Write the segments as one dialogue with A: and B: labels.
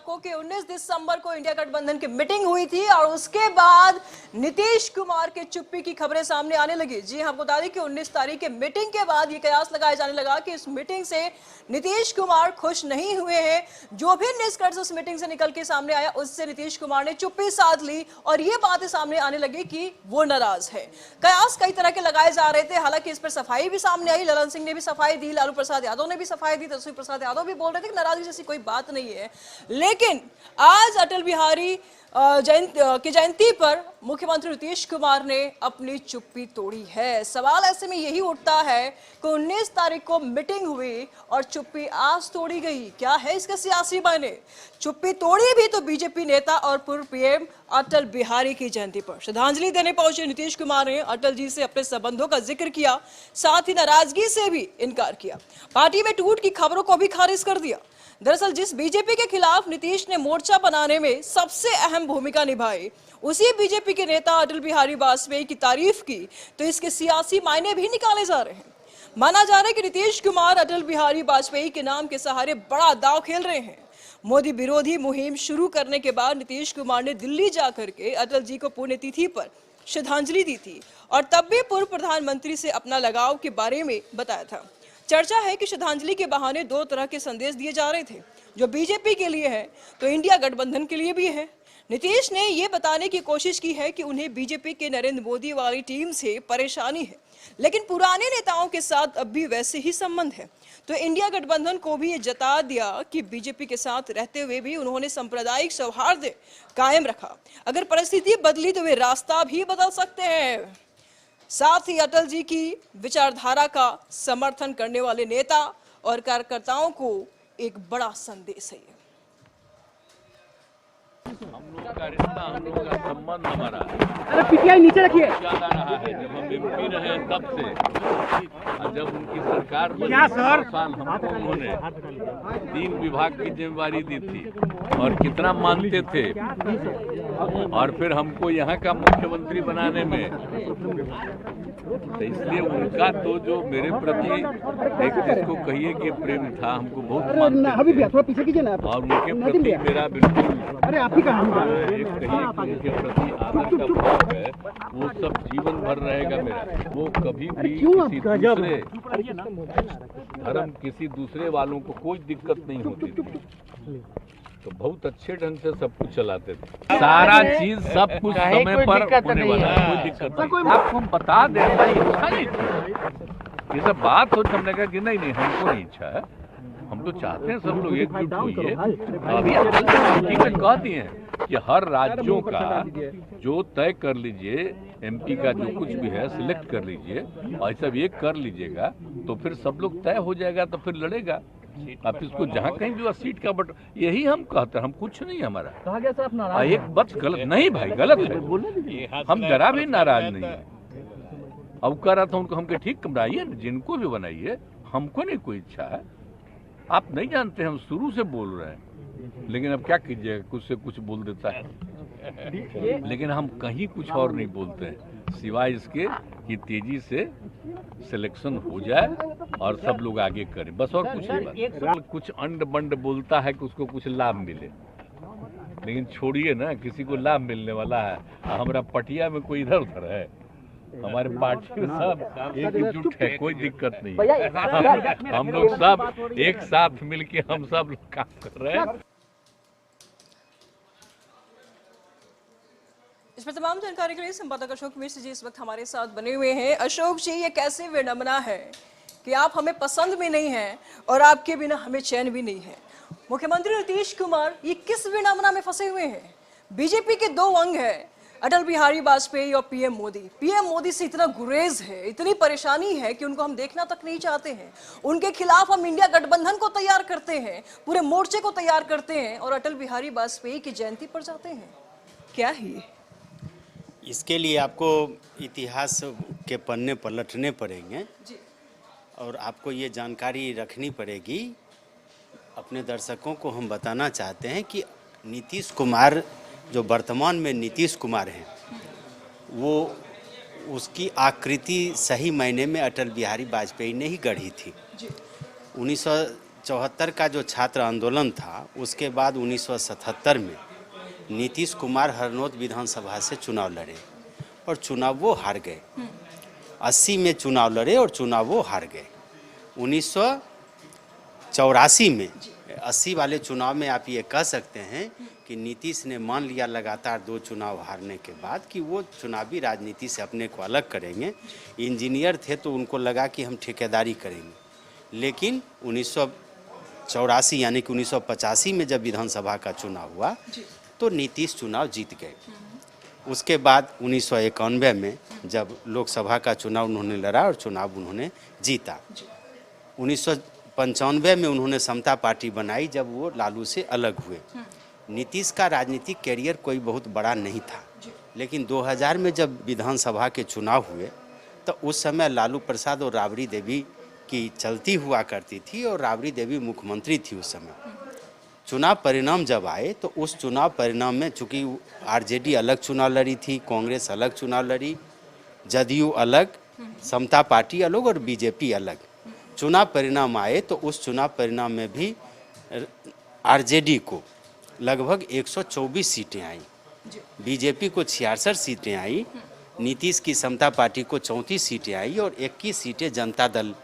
A: आपको कि 19 दिसंबर को इंडिया गठबंधन की मीटिंग हुई थी और उसके बाद नीतीश कुमार के चुप्पी की खबरें सामने आने लगी। जी हाँ, बता दें कि 19 तारीख के मीटिंग के बाद ये कयास लगाया जाने लगा कि इस मीटिंग से नीतीश कुमार खुश नहीं हुए हैं। जो भी निष्कर्ष उस मीटिंग से निकल के सामने आया उससे नीतीश कुमार ने चुप्पी साध ली और ये बातें सामने आने लगी कि वो नाराज है। कयास कई तरह के लगाए जा रहे थे, हालांकि इस पर सफाई भी सामने आई। ललन सिंह ने भी सफाई दी, लालू प्रसाद यादव ने भी सफाई दी, तेजस्वी प्रसाद यादव भी बोल रहे थे कि नाराजगी जैसी कोई बात नहीं है। लेकिन आज अटल बिहारी की जयंती पर मुख्यमंत्री नीतीश कुमार ने अपनी चुप्पी तोड़ी है। सवाल ऐसे में यही उठता है कि 19 तारीख को मीटिंग हुई और चुप्पी आज तोड़ी गई। क्या है इसका सियासी मायने? चुप्पी तोड़ी भी तो बीजेपी नेता और पूर्व पीएम अटल बिहारी की जयंती पर श्रद्धांजलि देने पहुंचे नीतीश कुमार ने अटल जी से अपने संबंधों का जिक्र किया, साथ ही नाराजगी से भी इनकार किया। पार्टी में टूट की खबरों को भी खारिज कर दिया। दरअसल जिस बीजेपी के खिलाफ नीतीश ने मोर्चा बनाने में सबसे अहम भूमिका निभाई, उसी बीजेपी के नेता अटल बिहारी वाजपेयी की तारीफ की, तो इसके सियासी मायने भी निकाले जा रहे हैं। माना जा रहा है कि नीतीश कुमार अटल बिहारी वाजपेयी के नाम के सहारे बड़ा दांव खेल रहे हैं। मोदी विरोधी मुहिम शुरू करने के बाद नीतीश कुमार ने दिल्ली जाकर के अटल जी को पुण्यतिथि पर श्रद्धांजलि दी थी और तब भी पूर्व प्रधानमंत्री से अपना लगाव के बारे में बताया था। चर्चा है कि श्रद्धांजलि के बहाने दो तरह के संदेश दिए जा रहे थे, जो बीजेपी के लिए है तो इंडिया गठबंधन के लिए भी है। नीतीश ने यह बताने की कोशिश की है कि उन्हें बीजेपी के नरेंद्र मोदी वाली टीम से परेशानी है, लेकिन पुराने नेताओं के साथ अब भी वैसे ही संबंध है। तो इंडिया गठबंधन को भी ये जता दिया कि बीजेपी के साथ रहते हुए भी उन्होंने सांप्रदायिक सौहार्द कायम रखा। अगर परिस्थिति बदली तो वे रास्ता भी बदल सकते हैं। साथ ही अटल जी की विचारधारा का समर्थन करने वाले नेता और कार्यकर्ताओं को एक बड़ा संदेश है।
B: हम लोग का रिश्ता, हम लोग का संबंध हमारा
C: अरे पीटीआई नीचे रखिए
B: याद आ रहा है जब हम एमपी रहे तब से, और जब उनकी सरकार बनी साल हमको उन्होंने 3 विभाग की जिम्मेवारी दी थी और कितना मानते थे, और फिर हमको यहाँ का मुख्यमंत्री बनाने में, तो इसलिए उनका तो जो मेरे प्रति एक जिसको कहिए कि प्रेम था, हमको बहुत मानते थे और उनके प्रति मेरा बिल्कुल एक कहिए कि उनके प्रति आदर का भाव है, वो सब जीवन भर रहेगा मेरा। वो कभी भी किसी दूसरे धर्म, किसी दूसरे वालों को कोई दिक्कत नहीं होती थी, तो बहुत अच्छे ढंग से सब कुछ चलाते थे। सारा चीज सब कुछ समय पर होने वाला है, कोई दिक्कत नहीं। आपको बता दें, इच्छा नहीं थी ये सब बात हो, हमने कहा कि नहीं हमको नहीं इच्छा है, हम तो चाहते हैं सब लोग एकजुट होइए। अभी ठीक है, कह दिए कि हर राज्यों का जो तय कर लीजिए, एमपी का जो कुछ भी है सिलेक्ट कर लीजिए और सब एक कर लीजिएगा, तो फिर सब लोग तय हो जाएगा, तो फिर लड़ेगा। आप इसको जहाँ कहीं भी सीट का बट यही हम कहते हैं, हम कुछ नहीं हमारा
C: कहा गया सर आप नाराज
B: एक बच गलत नहीं भाई, गलत है, हम जरा भी नाराज नहीं है। अब कह रहा था उनको, हमके ठीक बनाइए, जिनको भी बनाइए, हमको नहीं कोई इच्छा है। आप नहीं जानते, हम शुरू से बोल रहे हैं, लेकिन अब क्या कीजिएगा, कुछ से कुछ बोल देता है, लेकिन हम कहीं कुछ और नहीं बोलते हैं सिवाय इसके कि तेजी से सिलेक्शन हो जाए और सब लोग आगे करें, बस और कुछ नहीं। कुछ अंड बंड बोलता है कि उसको कुछ लाभ मिले, लेकिन छोड़िए ना, किसी को लाभ मिलने वाला है? हमारा पटिया में कोई इधर उधर है, हमारे पार्टी में सब एकजुट है, कोई दिक्कत नहीं है। हम लोग सब एक साथ मिलके हम सब लोग काम कर रहे हैं।
A: इस पर तमाम जानकारी के लिए संपादक अशोक मिश्र जी इस वक्त हमारे साथ बने हुए हैं। अशोक जी, ये कैसे विडंबना है कि आप हमें पसंद भी नहीं हैं और आपके बिना हमें चैन भी नहीं है। मुख्यमंत्री नीतीश कुमार ये किस विडंबना में फंसे हुए हैं? बीजेपी के 2 अंग है, अटल बिहारी वाजपेयी और पीएम मोदी। पीएम मोदी से इतना गुरेज है, इतनी परेशानी है कि उनको हम देखना तक नहीं चाहते हैं। उनके खिलाफ हम इंडिया गठबंधन को तैयार करते हैं, पूरे मोर्चे को तैयार करते हैं और अटल बिहारी वाजपेयी की जयंती पर जाते हैं। क्या है ये?
D: इसके लिए आपको इतिहास के पन्ने पलटने पड़ेंगे
A: जी।
D: और आपको ये जानकारी रखनी पड़ेगी। अपने दर्शकों को हम बताना चाहते हैं कि नीतीश कुमार जो वर्तमान में नीतीश कुमार हैं, वो उसकी आकृति सही मायने में अटल बिहारी वाजपेयी ने ही गढ़ी थी। 19 74 का जो छात्र आंदोलन था, उसके बाद 1977 में नीतीश कुमार हरनौत विधानसभा से चुनाव लड़े और चुनाव वो हार गए। 80 में चुनाव लड़े और चुनाव वो हार गए। 1984 में 80 वाले चुनाव में आप ये कह सकते हैं कि नीतीश ने मान लिया लगातार 2 चुनाव हारने के बाद कि वो चुनावी राजनीति से अपने को अलग करेंगे। इंजीनियर थे तो उनको लगा कि हम ठेकेदारी करेंगे, लेकिन 1984 यानी कि 1985 में जब विधानसभा का चुनाव हुआ तो नीतीश चुनाव जीत गए। उसके बाद 1991 में जब लोकसभा का चुनाव उन्होंने लड़ा और चुनाव उन्होंने जीता। 1995 में उन्होंने समता पार्टी बनाई जब वो लालू से अलग हुए। नीतीश का राजनीतिक कैरियर कोई बहुत बड़ा नहीं था, लेकिन 2000 में जब विधानसभा के चुनाव हुए तो उस समय लालू प्रसाद और राबड़ी देवी की चलती हुआ करती थी और राबड़ी देवी मुख्यमंत्री थी उस समय। चुनाव परिणाम जब आए तो उस चुनाव परिणाम में चूँकि आरजेडी अलग चुनाव लड़ी थी, कांग्रेस अलग चुनाव लड़ी, जदयू अलग, समता पार्टी अलग और बीजेपी अलग। चुनाव परिणाम आए तो उस चुनाव परिणाम में भी आरजेडी को लगभग 124 सीटें आई, बीजेपी को 66 सीटें आई, नीतीश की समता पार्टी को 34 सीटें आई और 21 सीटें जनता दल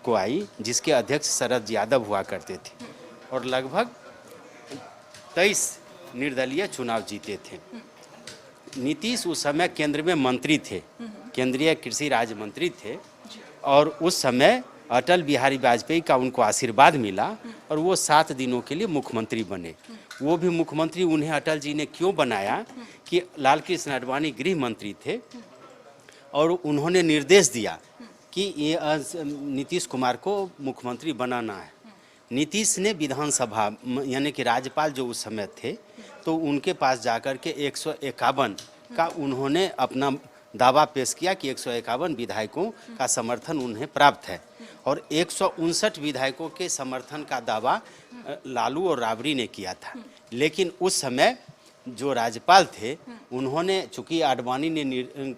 D: को आई, जिसके अध्यक्ष शरद यादव हुआ करते थे, और लगभग 23 निर्दलीय चुनाव जीते थे। नीतीश उस समय केंद्र में मंत्री थे, केंद्रीय कृषि राज्य मंत्री थे, और उस समय अटल बिहारी वाजपेयी का उनको आशीर्वाद मिला और वो 7 दिनों के लिए मुख्यमंत्री बने। वो भी मुख्यमंत्री उन्हें अटल जी ने क्यों बनाया कि लाल कृष्ण आडवाणी गृह मंत्री थे और उन्होंने निर्देश दिया कि ये नीतीश कुमार को मुख्यमंत्री बनाना है। नीतीश ने विधानसभा यानी कि राज्यपाल जो उस समय थे तो उनके पास जाकर के 151 का उन्होंने अपना दावा पेश किया कि 151 विधायकों का समर्थन उन्हें प्राप्त है, और 159 विधायकों के समर्थन का दावा लालू और राबड़ी ने किया था। लेकिन उस समय जो राज्यपाल थे उन्होंने, चूंकि आडवाणी ने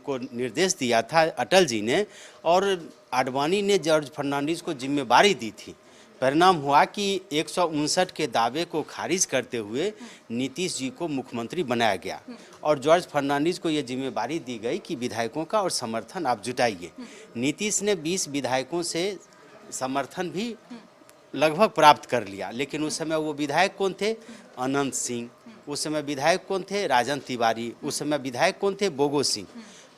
D: को निर्देश दिया था अटल जी ने, और आडवाणी ने जॉर्ज फर्नांडिस को जिम्मेवारी दी थी। परिणाम हुआ कि 159 के दावे को खारिज करते हुए नीतीश जी को मुख्यमंत्री बनाया गया और जॉर्ज फर्नांडिस को ये जिम्मेवारी दी गई कि विधायकों का और समर्थन आप जुटाइए। नीतीश ने 20 विधायकों से समर्थन भी लगभग प्राप्त कर लिया, लेकिन उस समय वो विधायक कौन थे? अनंत सिंह। उस समय विधायक कौन थे? राजन तिवारी। उस समय विधायक कौन थे? बोगो सिंह।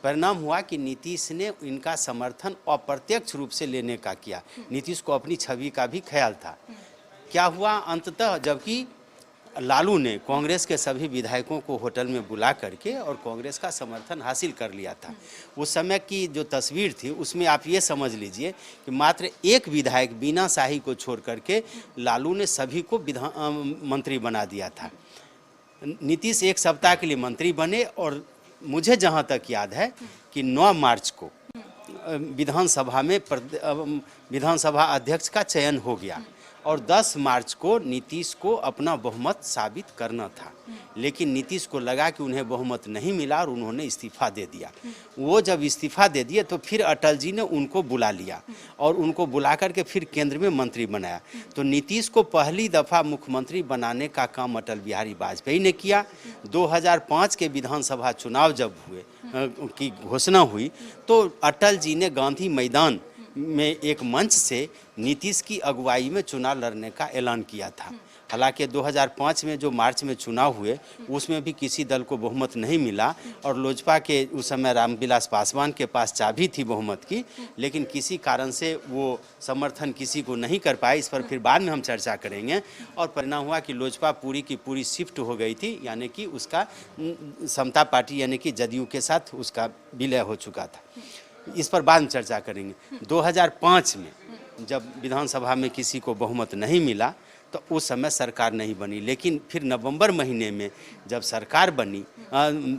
D: परिणाम हुआ कि नीतीश ने इनका समर्थन अप्रत्यक्ष रूप से लेने का किया। नीतीश को अपनी छवि का भी ख्याल था। क्या हुआ अंततः? जबकि लालू ने कांग्रेस के सभी विधायकों को होटल में बुला करके और कांग्रेस का समर्थन हासिल कर लिया था। उस समय की जो तस्वीर थी उसमें आप ये समझ लीजिए कि मात्र एक विधायक बीना शाही को छोड़ करके लालू ने सभी को मंत्री बना दिया था। नीतीश 1 सप्ताह के लिए मंत्री बने और मुझे जहाँ तक याद है कि 9 मार्च को विधानसभा में विधानसभा अध्यक्ष का चयन हो गया और 10 मार्च को नीतीश को अपना बहुमत साबित करना था, लेकिन नीतीश को लगा कि उन्हें बहुमत नहीं मिला और उन्होंने इस्तीफा दे दिया। वो जब इस्तीफा दे दिए तो फिर अटल जी ने उनको बुला लिया और उनको बुला करके फिर केंद्र में मंत्री बनाया। तो नीतीश को पहली दफ़ा मुख्यमंत्री बनाने का काम अटल बिहारी वाजपेयी ने किया। 2005 के विधानसभा चुनाव जब हुए की घोषणा हुई तो अटल जी ने गांधी मैदान में एक मंच से नीतीश की अगुवाई में चुनाव लड़ने का ऐलान किया था। हालांकि 2005 में जो मार्च में चुनाव हुए उसमें भी किसी दल को बहुमत नहीं मिला और लोजपा के उस समय रामविलास पासवान के पास चाबी थी बहुमत की, लेकिन किसी कारण से वो समर्थन किसी को नहीं कर पाए। इस पर फिर बाद में हम चर्चा करेंगे। और परिणाम हुआ कि लोजपा पूरी की पूरी शिफ्ट हो गई थी, यानी कि उसका समता पार्टी यानी कि जदयू के साथ उसका विलय हो चुका था। इस पर बाद में चर्चा करेंगे। 2005 में जब विधानसभा में किसी को बहुमत नहीं मिला तो उस समय सरकार नहीं बनी, लेकिन फिर नवंबर महीने में जब सरकार बनी,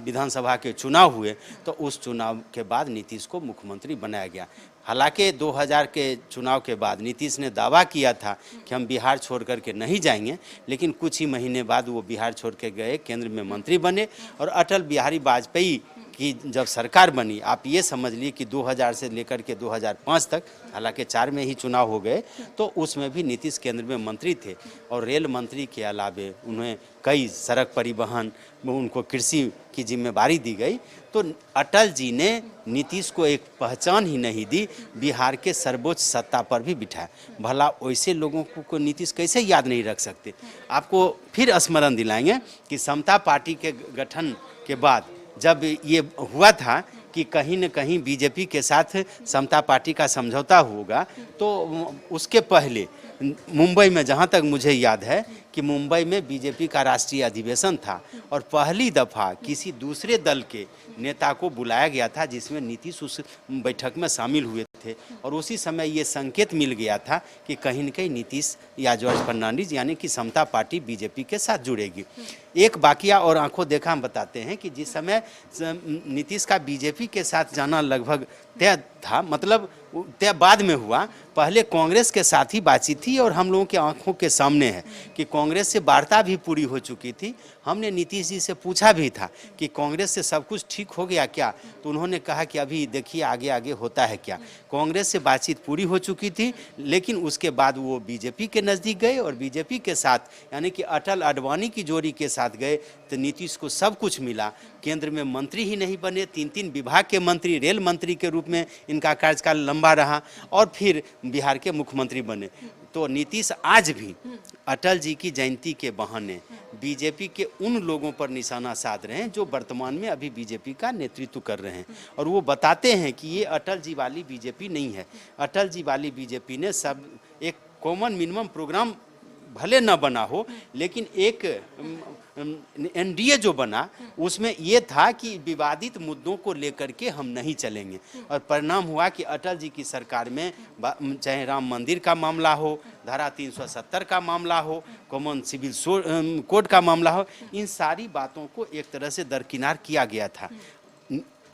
D: विधानसभा के चुनाव हुए तो उस चुनाव के बाद नीतीश को मुख्यमंत्री बनाया गया। हालांकि 2000 के चुनाव के बाद नीतीश ने दावा किया था कि हम बिहार छोड़ करके नहीं जाएंगे, लेकिन कुछ ही महीने बाद वो बिहार छोड़ के गए, केंद्र में मंत्री बने और अटल बिहारी वाजपेयी कि जब सरकार बनी, आप ये समझ लिए कि 2000 से लेकर के 2005 तक, हालांकि 4 में ही चुनाव हो गए, तो उसमें भी नीतीश केंद्र में मंत्री थे और रेल मंत्री के अलावे उन्हें कई सड़क परिवहन में उनको कृषि की जिम्मेदारी दी गई। तो अटल जी ने नीतीश को एक पहचान ही नहीं दी, बिहार के सर्वोच्च सत्ता पर भी बिठाया। भला वैसे लोगों को नीतीश कैसे याद नहीं रख सकते। आपको फिर स्मरण दिलाएंगे कि समता पार्टी के गठन के बाद जब ये हुआ था कि कहीं न कहीं बीजेपी के साथ समता पार्टी का समझौता होगा, तो उसके पहले मुंबई में, जहाँ तक मुझे याद है कि मुंबई में बीजेपी का राष्ट्रीय अधिवेशन था और पहली दफ़ा किसी दूसरे दल के नेता को बुलाया गया था जिसमें नीतीश उस बैठक में शामिल हुए थे। और उसी समय ये संकेत मिल गया था कि कहीं न कहीं नीतीश या जॉर्ज फर्नांडिस यानी कि समता पार्टी बीजेपी के साथ जुड़ेगी। एक वाकया और आंखों देखा हम बताते हैं कि जिस समय नीतीश का बीजेपी के साथ जाना लगभग तय था, मतलब तय बाद में हुआ, पहले कांग्रेस के साथ ही बातचीत थी और हम लोगों के आंखों के सामने है कि कांग्रेस से वार्ता भी पूरी हो चुकी थी। हमने नीतीश जी से पूछा भी था कि कांग्रेस से सब कुछ ठीक हो गया क्या, तो उन्होंने कहा कि अभी देखिए आगे आगे होता है क्या। कांग्रेस से बातचीत पूरी हो चुकी थी, लेकिन उसके बाद वो बीजेपी के नज़दीक गए और बीजेपी के साथ यानी कि अटल आडवाणी की जोड़ी के साथ गए, तो नीतीश को सब कुछ मिला। केंद्र में मंत्री ही नहीं बने, 3 विभाग के मंत्री, रेल मंत्री के रूप में इनका कार्यकाल लंबा रहा और फिर बिहार के मुख्यमंत्री बने। तो नीतीश आज भी अटल जी की जयंती के बहाने बीजेपी के उन लोगों पर निशाना साध रहे हैं जो वर्तमान में अभी बीजेपी का नेतृत्व कर रहे हैं, और वो बताते हैं कि ये अटल जी वाली बीजेपी नहीं है। अटल जी वाली बीजेपी ने सब एक कॉमन मिनिमम प्रोग्राम भले न बना हो, लेकिन एक एनडीए जो बना उसमें ये था कि विवादित मुद्दों को लेकर के हम नहीं चलेंगे। और परिणाम हुआ कि अटल जी की सरकार में चाहे राम मंदिर का मामला हो, धारा 370 का मामला हो, कॉमन सिविल कोड का मामला हो, इन सारी बातों को एक तरह से दरकिनार किया गया था।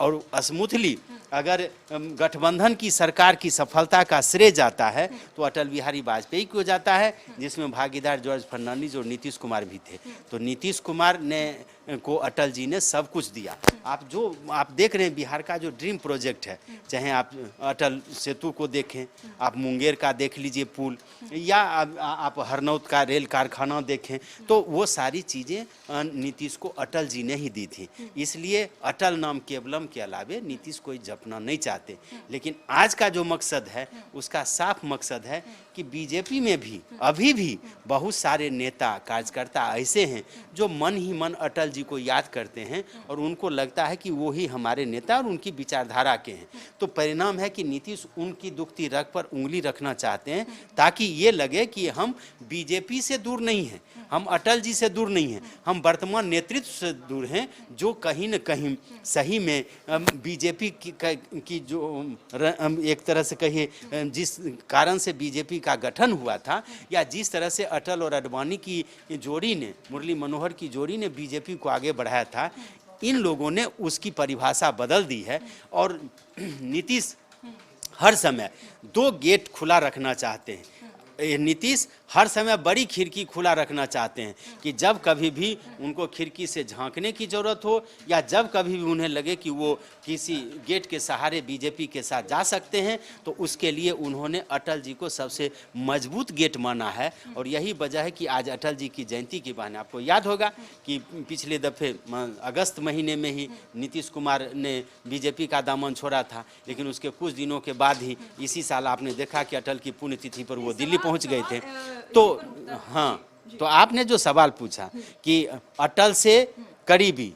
D: और स्मूथली अगर गठबंधन की सरकार की सफलता का श्रेय जाता है तो अटल बिहारी वाजपेयी को जाता है, जिसमें भागीदार जॉर्ज फर्नांडिस और नीतीश कुमार भी थे। तो नीतीश कुमार ने को अटल जी ने सब कुछ दिया। आप देख रहे हैं बिहार का जो ड्रीम प्रोजेक्ट है, चाहे आप अटल सेतु को देखें, आप मुंगेर का देख लीजिए पुल, या आप हरनौत का रेल कारखाना देखें, तो वो सारी चीज़ें नीतीश को अटल जी ने ही दी थी। इसलिए अटल नाम केवलम के अलावे नीतीश कोई जपना नहीं चाहते। लेकिन आज का जो मकसद है उसका साफ मकसद है कि बीजेपी में भी अभी भी बहुत सारे नेता कार्यकर्ता ऐसे हैं जो मन ही मन अटल जी को याद करते हैं और उनको लगता है कि वो ही हमारे नेता और उनकी विचारधारा के हैं। तो परिणाम है कि नीतीश उनकी दुखती रग पर उंगली रखना चाहते हैं ताकि ये लगे कि हम बीजेपी से दूर नहीं हैं, हम अटल जी से दूर नहीं हैं, हम वर्तमान नेतृत्व से दूर हैं, जो कहीं न कहीं सही में बीजेपी की जो एक तरह से कहिए जिस कारण से बीजेपी का गठन हुआ था, या जिस तरह से अटल और आडवाणी की जोड़ी ने, मुरली मनोहर की जोड़ी ने बीजेपी को आगे बढ़ाया था, इन लोगों ने उसकी परिभाषा बदल दी है। और नीतीश हर समय 2 गेट खुला रखना चाहते हैं। नीतीश हर समय बड़ी खिड़की खुला रखना चाहते हैं कि जब कभी भी उनको खिड़की से झांकने की ज़रूरत हो या जब कभी भी उन्हें लगे कि वो किसी गेट के सहारे बीजेपी के साथ जा सकते हैं, तो उसके लिए उन्होंने अटल जी को सबसे मजबूत गेट माना है। और यही वजह है कि आज अटल जी की जयंती के बहाने आपको याद होगा कि पिछले दफ़े अगस्त महीने में ही नीतीश कुमार ने बीजेपी का दामन छोड़ा था, लेकिन उसके कुछ दिनों के बाद ही इसी साल आपने देखा कि अटल की पुण्यतिथि पर वो दिल्ली पहुंच गए थे। तो हाँ, तो आपने जो सवाल पूछा कि अटल से करीबी,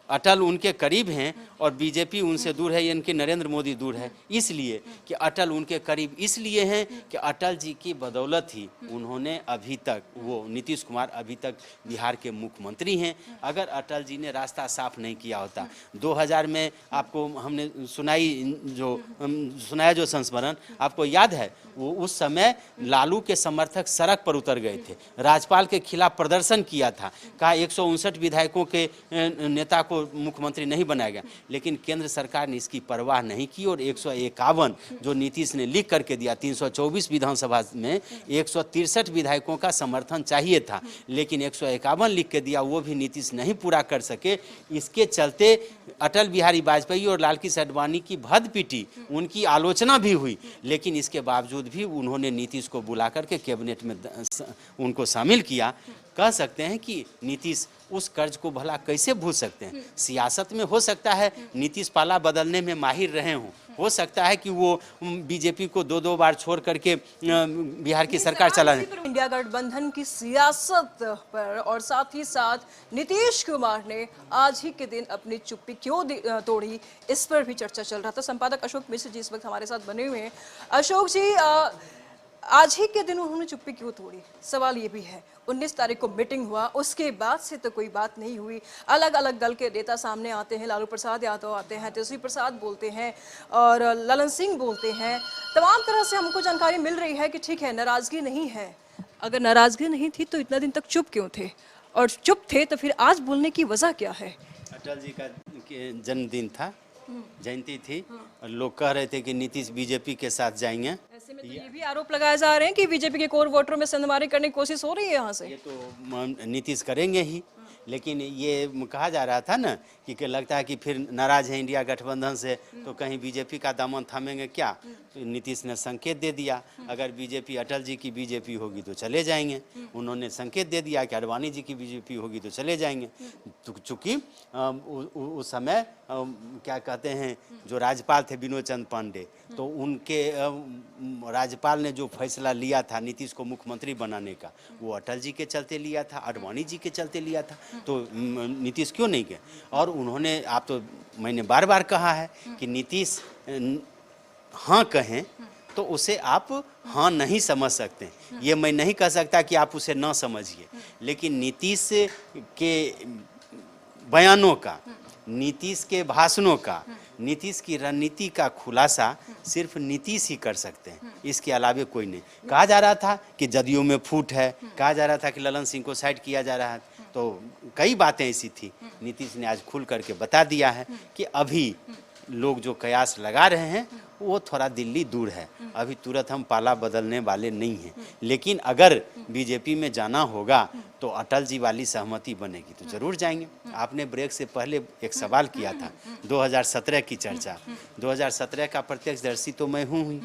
D: अटल उनके करीब हैं और बीजेपी उनसे दूर है, यानी कि नरेंद्र मोदी दूर है, इसलिए कि अटल उनके करीब इसलिए हैं कि अटल जी की बदौलत ही उन्होंने अभी तक, वो नीतीश कुमार अभी तक बिहार के मुख्यमंत्री हैं। अगर अटल जी ने रास्ता साफ नहीं किया होता, 2000 में आपको हमने सुनाया जो संस्मरण आपको याद है, वो उस समय लालू के समर्थक सड़क पर उतर गए थे, राज्यपाल के खिलाफ प्रदर्शन किया था, कहा 159 विधायकों के नेता को मुख्यमंत्री नहीं बनाया गया, लेकिन केंद्र सरकार ने इसकी परवाह नहीं की और 151 जो नीतीश ने लिख करके दिया, 324 विधानसभा में 163 विधायकों का समर्थन चाहिए था, लेकिन 151 लिख के दिया, वो भी नीतीश नहीं पूरा कर सके। इसके चलते अटल बिहारी वाजपेयी और लाल कृष्ण आडवाणी की भद्द पीटी, उनकी आलोचना भी हुई, लेकिन इसके बावजूद भी उन्होंने नीतीश को बुला करके कैबिनेट में उनको शामिल किया। कह सकते हैं कि नीतीश उस कर्ज को भला कैसे भूल सकते हैं। सियासत में हो सकता है नीतीश पाला बदलने में माहिर रहे हों, हो सकता है कि वो बीजेपी को दो बार छोड़ करके बिहार की सरकार चलाने।
A: इंडिया गठबंधन की सियासत पर और साथ ही साथ नीतीश कुमार ने आज ही के दिन अपनी चुप्पी क्यों तोड़ी, इस पर भी चर्चा चल रहा था। संपादक अशोक मिश्र जी इस वक्त हमारे साथ बने हुए हैं। अशोक जी, आज ही के दिन उन्होंने चुप्पी क्यों तोड़ी? सवाल ये भी है, 19 तारीख को मीटिंग हुआ, उसके बाद से तो कोई बात नहीं हुई। अलग अलग दल के नेता सामने आते हैं, लालू प्रसाद यादव आते हैं, तेजस्वी प्रसाद बोलते हैं और ललन सिंह बोलते हैं। तमाम तरह से हमको जानकारी मिल रही है कि ठीक है, नाराजगी नहीं है। अगर नाराजगी नहीं थी तो इतना दिन तक चुप क्यों थे, और चुप थे तो फिर आज बोलने की वजह क्या है?
D: अटल जी का जन्मदिन था, जयंती थी, और लोग कह रहे थे कि नीतीश बीजेपी के साथ जाएंगे।
A: ऐसे में तो ये भी आरोप लगाए जा रहे हैं कि बीजेपी के कोर वोटरों में संधमारी करने की कोशिश हो रही है यहाँ से।
D: ये तो नीतीश करेंगे ही, लेकिन ये कहा जा रहा था ना कि लगता है कि फिर नाराज है इंडिया गठबंधन से तो कहीं बीजेपी का दामन थामेंगे क्या। तो नीतीश ने संकेत दे दिया, अगर बीजेपी अटल जी की बीजेपी होगी तो चले जाएंगे। उन्होंने संकेत दे दिया कि आडवाणी जी की बीजेपी होगी तो चले जाएंगे। चूँकि उस समय क्या कहते हैं, जो राज्यपाल थे विनोद चंद्र पांडे, तो उनके राज्यपाल ने जो फैसला लिया था नीतीश को मुख्यमंत्री बनाने का, वो अटल जी के चलते लिया था, आडवाणी जी के चलते लिया था। तो नीतीश क्यों नहीं गए? और उन्होंने, आप तो मैंने बार बार कहा है कि नीतीश हाँ कहें तो उसे आप हाँ नहीं समझ सकते। ये मैं नहीं कह सकता कि आप उसे ना समझिए, लेकिन नीतीश के बयानों का, नीतीश के भाषणों का, नीतीश की रणनीति का खुलासा सिर्फ नीतीश ही कर सकते हैं, इसके अलावे कोई नहीं। कहा जा रहा था कि जदयू में फूट है, कहा जा रहा था कि ललन सिंह को साइड किया जा रहा है, तो कई बातें ऐसी थी। नीतीश ने आज खुल करके बता दिया है कि अभी लोग जो कयास लगा रहे हैं वो थोड़ा दिल्ली दूर है, अभी तुरंत हम पाला बदलने वाले नहीं हैं, लेकिन अगर बीजेपी में जाना होगा तो अटल जी वाली सहमति बनेगी तो जरूर जाएंगे। आपने ब्रेक से पहले एक सवाल किया था 2017 की चर्चा। 2017 का प्रत्यक्षदर्शी तो मैं हूँ ही।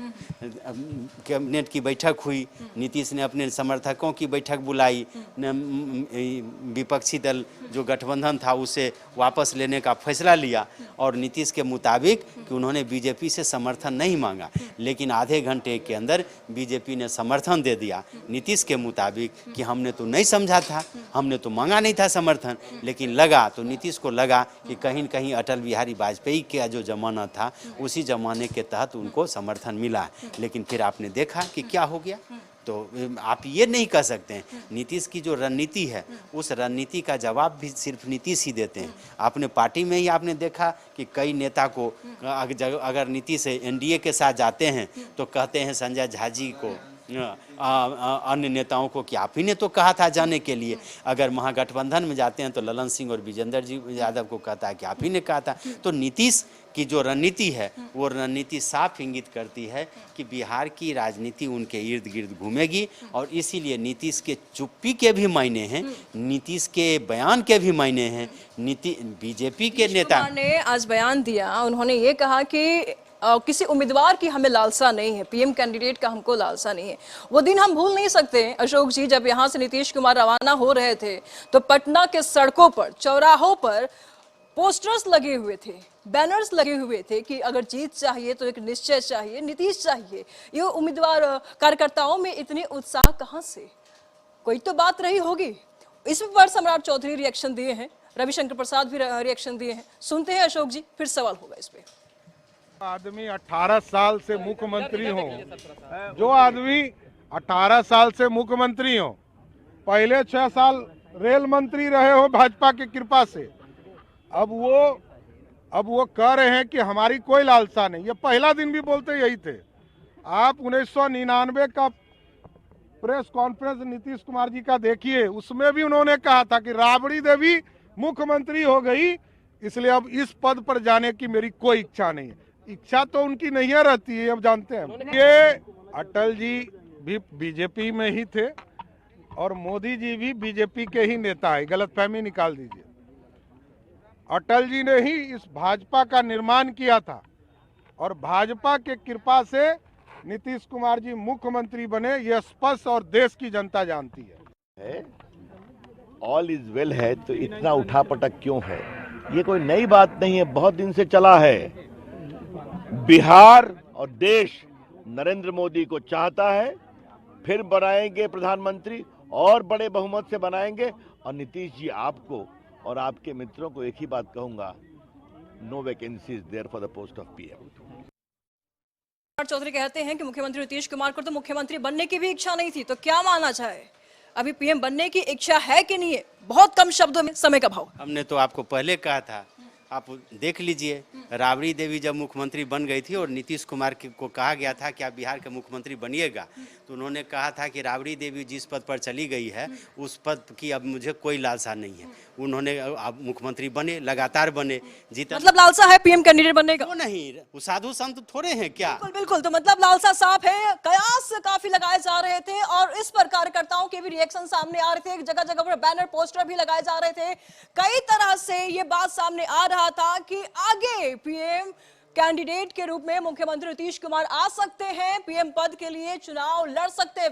D: कैबिनेट की बैठक हुई, नीतीश ने अपने समर्थकों की बैठक बुलाई, विपक्षी दल जो गठबंधन था उसे वापस लेने का फैसला लिया और नीतीश के मुताबिक कि उन्होंने बीजेपी से समर्थन नहीं मांगा, लेकिन आधे घंटे के अंदर बीजेपी ने समर्थन दे दिया नीतीश के मुताबिक कि हमने तो नहीं समझा था, हमने तो मांगा नहीं था समर्थन, लेकिन लगा तो नीतीश को लगा कि कहीं न कहीं अटल बिहारी वाजपेयी का जो जमाना था उसी जमाने के तहत उनको समर्थन मिला। लेकिन फिर आपने देखा कि क्या हो गया। तो आप ये नहीं कह सकते हैं, नीतीश की जो रणनीति है उस रणनीति का जवाब भी सिर्फ नीतीश ही देते हैं। आपने पार्टी में ही आपने देखा कि कई नेता को अगर नीतीश एनडीए के साथ जाते हैं तो कहते हैं संजय झा जी को, अन्य नेताओं को कि आप ही ने तो कहा था जाने के लिए। अगर महागठबंधन में जाते हैं तो ललन सिंह और विजेंद्र जी यादव को कहता है कि आप ही ने कहा था। तो नीतीश की जो रणनीति है वो रणनीति साफ इंगित करती है कि बिहार की राजनीति उनके इर्द गिर्द घूमेगी, और इसीलिए नीतीश के चुप्पी के भी मायने हैं, नीतीश के बयान के भी मायने हैं। बीजेपी के नेता
A: ने आज बयान दिया, उन्होंने ये कहा कि किसी उम्मीदवार की हमें लालसा नहीं है, पीएम कैंडिडेट का हमको लालसा नहीं है। वो दिन हम भूल नहीं सकते अशोक जी, जब यहाँ से नीतीश कुमार रवाना हो रहे थे तो पटना के सड़कों पर, चौराहों पर पोस्टर्स लगे हुए थे, बैनर्स लगे हुए थे कि अगर जीत चाहिए तो एक निश्चय चाहिए, नीतीश चाहिए। ये उम्मीदवार कार्यकर्ताओं में इतनी उत्साह कहाँ से? कोई तो बात रही होगी। इस पर सम्राट चौधरी रिएक्शन दिए हैं, रविशंकर प्रसाद भी रिएक्शन दिए हैं। सुनते हैं अशोक जी, फिर सवाल होगा इस पे।
E: आदमी 18 साल से मुख्यमंत्री हो, जो आदमी 18 साल से मुख्यमंत्री हो, पहले 6 साल रेल मंत्री रहे हो भाजपा की कृपा से, अब वो कह रहे हैं कि हमारी कोई लालसा नहीं। ये पहला दिन भी बोलते यही थे। आप 1999 का प्रेस कॉन्फ्रेंस नीतीश कुमार जी का देखिए, उसमें भी उन्होंने कहा था कि राबड़ी देवी मुख्यमंत्री हो गई, इसलिए अब इस पद पर जाने की मेरी कोई इच्छा नहीं है। इच्छा तो उनकी नहीं रहती है, अब जानते हैं। ये अटल जी भी बीजेपी में ही थे और मोदी जी भी बीजेपी के ही नेता है, गलतफहमी निकाल दीजिए। अटल जी ने ही इस भाजपा का निर्माण किया था और भाजपा के कृपा से नीतीश कुमार जी मुख्यमंत्री बने, यह स्पष्ट और देश की जनता जानती है।
F: ऑल इज वेल है तो इतना उठापटक क्यों है? ये कोई नई बात नहीं है, बहुत दिन से चला है। बिहार और देश नरेंद्र मोदी को चाहता है, फिर बनाएंगे प्रधानमंत्री और बड़े बहुमत से बनाएंगे। और नीतीश जी, आपको और आपके मित्रों को एक ही बात कहूंगा, no vacancies there for the post of PM.
A: Chaudhary कहते हैं कि मुख्यमंत्री नीतीश कुमार को तो मुख्यमंत्री बनने की भी इच्छा नहीं थी, तो क्या मानना चाहे, अभी पीएम बनने की इच्छा है कि नहीं है? बहुत कम शब्दों में समय का भाव।
D: हमने तो आपको पहले कहा था, आप देख लीजिए, राबड़ी देवी जब मुख्यमंत्री बन गई थी और नीतीश कुमार को कहा गया था कि आप बिहार के मुख्यमंत्री बनिएगा, तो उन्होंने कहा था कि राबड़ी देवी जिस पद पर चली गई है उस पद की अब मुझे कोई लालसा नहीं है। उन्होंने अब मुख्यमंत्री बने, लगातार बने, जीता।
A: मतलब लालसा है पीएम कैंडिडेट बनने का?
D: वो नहीं, वो साधु संत थोड़े हैं क्या?
A: बिल्कुल बिल्कुल, तो मतलब लालसा साफ है। कयास काफी लगाए जा रहे थे और इस पर कार्यकर्ताओं के भी रिएक्शन सामने आ रहे थे, जगह जगह पर बैनर पोस्टर भी लगाए जा रहे थे। कई तरह से ये बात सामने आ रहा था कि आगे पीएम कैंडिडेट के रूप में मुख्यमंत्री नीतीश कुमार आ सकते हैं, पीएम पद के लिए चुनाव लड़ सकते हैं।